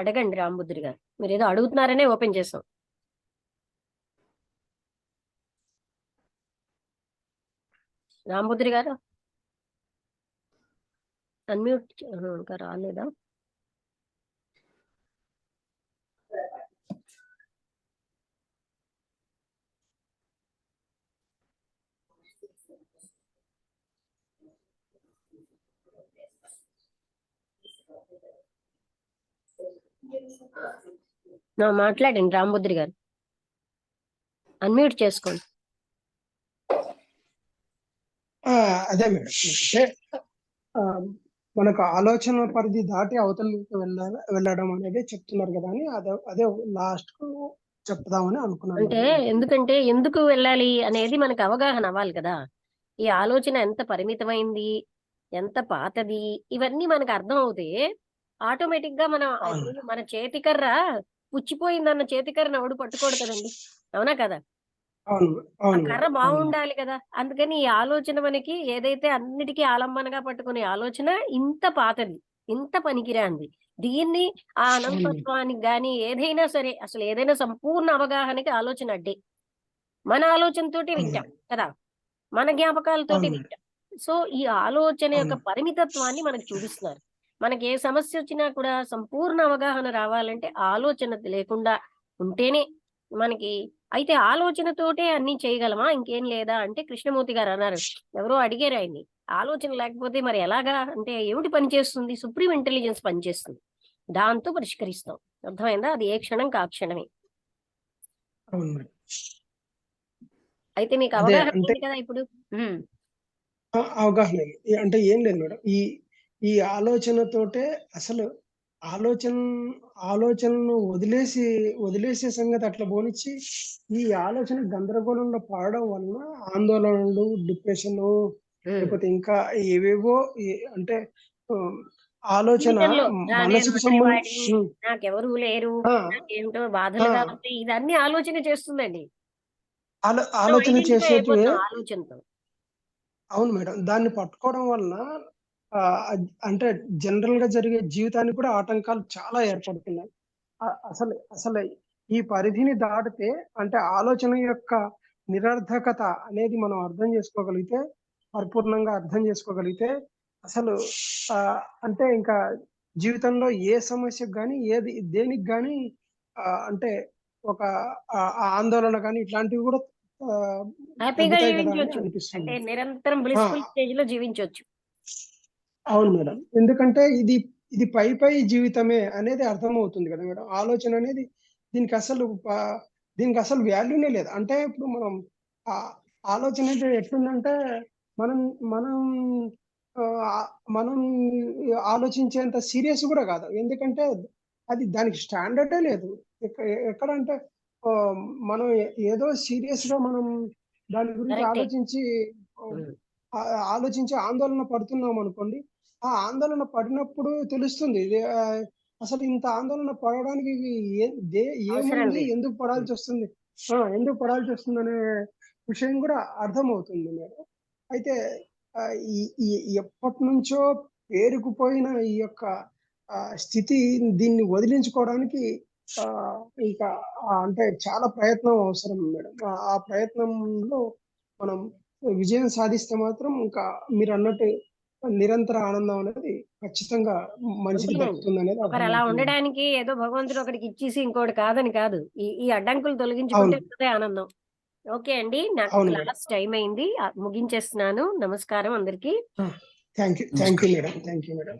అడగండి రాంబుద్రి గారు, మీరు ఏదో అడుగుతున్నారనే ఓపెన్ చేసాం. రాంబుద్రి గారు అన్మ్యూట్ ఇంకా రాలేదా? మాట్లాడండి రాంబుద్రి గారు, అన్మ్యూట్ చేసుకోండి. అదే మేడం, అంటే మనకు ఆలోచన పరిధి దాటి అవతలకి వెళ్ళడం అనేది చెప్తున్నారు కదా అని అదే లాస్ట్ కు చెప్దామని అనుకున్నాను. అంటే ఎందుకంటే ఎందుకు వెళ్ళాలి అనేది మనకు అవగాహన అవ్వాలి కదా. ఈ ఆలోచన ఎంత పరిమితమైంది, ఎంత పాతది, ఇవన్నీ మనకు అర్థం అవుతే ఆటోమేటిక్ గా మన చేతికర్ర పుచ్చిపోయిందన్న చేతికర్రను ఎవడు పట్టుకోడు కదండి, అవునా కదా? ఆ కర్ర బాగుండాలి కదా. అందుకని ఈ ఆలోచన మనకి ఏదైతే అన్నిటికీ ఆలంబనగా పట్టుకునే ఆలోచన ఇంత పాతది, ఇంత పనికిరాంది. దీన్ని ఆ అనంతత్వానికి గాని ఏదైనా సరే, అసలు ఏదైనా సంపూర్ణ అవగాహనకి ఆలోచన అడ్డే. మన ఆలోచనతోటి వింటాం కదా, మన జ్ఞాపకాలతోటి వింటాం. సో ఈ ఆలోచన యొక్క పరిమితత్వాన్ని మనకు చూపిస్తున్నారు. మనకి ఏ సమస్య వచ్చినా కూడా సంపూర్ణ అవగాహన రావాలంటే ఆలోచన లేకుండా ఉంటేనే మనకి. అయితే ఆలోచనతోటే అన్ని చేయగలమా, ఇంకేం లేదా అంటే కృష్ణమూర్తి గారు అన్నారు, ఎవరో అడిగారు ఆయన్ని, ఆలోచన లేకపోతే మరి ఎలాగా అంటే ఏమిటి పనిచేస్తుంది? సుప్రీం ఇంటెలిజెన్స్ పనిచేస్తుంది, దాంతో పరిష్కరిస్తాం. అర్థమైందా? అది ఏ క్షణం కా క్షణమే. అయితే మీకు అవగాహన కదా ఇప్పుడు? అవగాహన అంటే ఏం లేదు మేడం, ఈ ఆలోచనతోటే అసలు ఆలోచనను వదిలేసే సంగతి అట్లా పోనిచ్చి, ఈ ఆలోచన గందరగోళంలో పడడం వలన ఆందోళనలు, డిప్రెషన్, లేకపోతే ఇంకా ఏవేవో అంటే ఆలోచన మనసుకు సంబంధించి నాకెవరు లేరు, నాకేమిటో బాధలుగా ఉంటాయి, ఇదన్నీ ఆలోచన చేస్తుందండి. ఆలోచన చేసేది ఆలోచనతో. అవును మేడం, దాన్ని పట్టుకోవడం వలన అంటే జనరల్ గా జరిగే జీవితానికి కూడా ఆటంకాలు చాలా ఏర్పడుతున్నాయి. అసలు ఈ పరిధిని దాటితే, అంటే ఆలోచన యొక్క నిరర్థకత అనేది మనం పరిపూర్ణంగా అర్థం చేసుకోగలిగితే అసలు అంటే ఇంకా జీవితంలో ఏ సమస్యకు గాని దేనికి గాని అంటే ఒక ఆందోళన కానీ ఇట్లాంటివి కూడా హ్యాపీగా జీవించవచ్చు, అంటే నిరంతరం బ్లిస్ఫుల్ స్టేజ్ లో జీవించవచ్చు. అవును మేడం, ఎందుకంటే ఇది పై జీవితమే అనేది అర్థమవుతుంది కదా మేడం. ఆలోచన అనేది దీనికి అసలు వాల్యూనే లేదు. అంటే ఇప్పుడు ఆలోచన అయితే ఎట్లుందంటే, మనం మనం మనం ఆలోచించేంత సీరియస్ కూడా కాదు. ఎందుకంటే దానికి స్టాండర్డే లేదు. ఎక్కడంటే మనం ఏదో సీరియస్ గా మనం దాని గురించి ఆలోచించి ఆందోళన పడుతున్నాం అనుకోండి, ఆ ఆందోళన పడినప్పుడు తెలుస్తుంది అసలు ఇంత ఆందోళన పడడానికి ఏముంది, ఎందుకు పడాల్సి వస్తుంది అనే విషయం కూడా అర్థమవుతుంది మేడం. అయితే ఎప్పటి నుంచో పేరుకుపోయిన ఈ యొక్క స్థితి, దీన్ని వదిలించుకోవడానికి ఇంకా అంటే చాలా ప్రయత్నం అవసరం మేడం. ఆ ప్రయత్నంలో మనం విజయం సాధిస్తే మాత్రం ఇంకా మీరు అన్నట్టు నిరంతర ఆనందం అనేది ఖచ్చితంగా మనిషికి దక్కుతుంది అనేది. ఒకరు అలా ఉండడానికి ఏదో భగవంతుడు ఒకటికి ఇచ్చేసి ఇంకోటి కాదని కాదు, ఈ అడ్డంకులు తొలగించుకుంటే ఆనందం. ఓకే అండి, నాకు క్లాస్ టైం అయింది, ముగించేస్తున్నాను. నమస్కారం అందరికి. Thank you madam.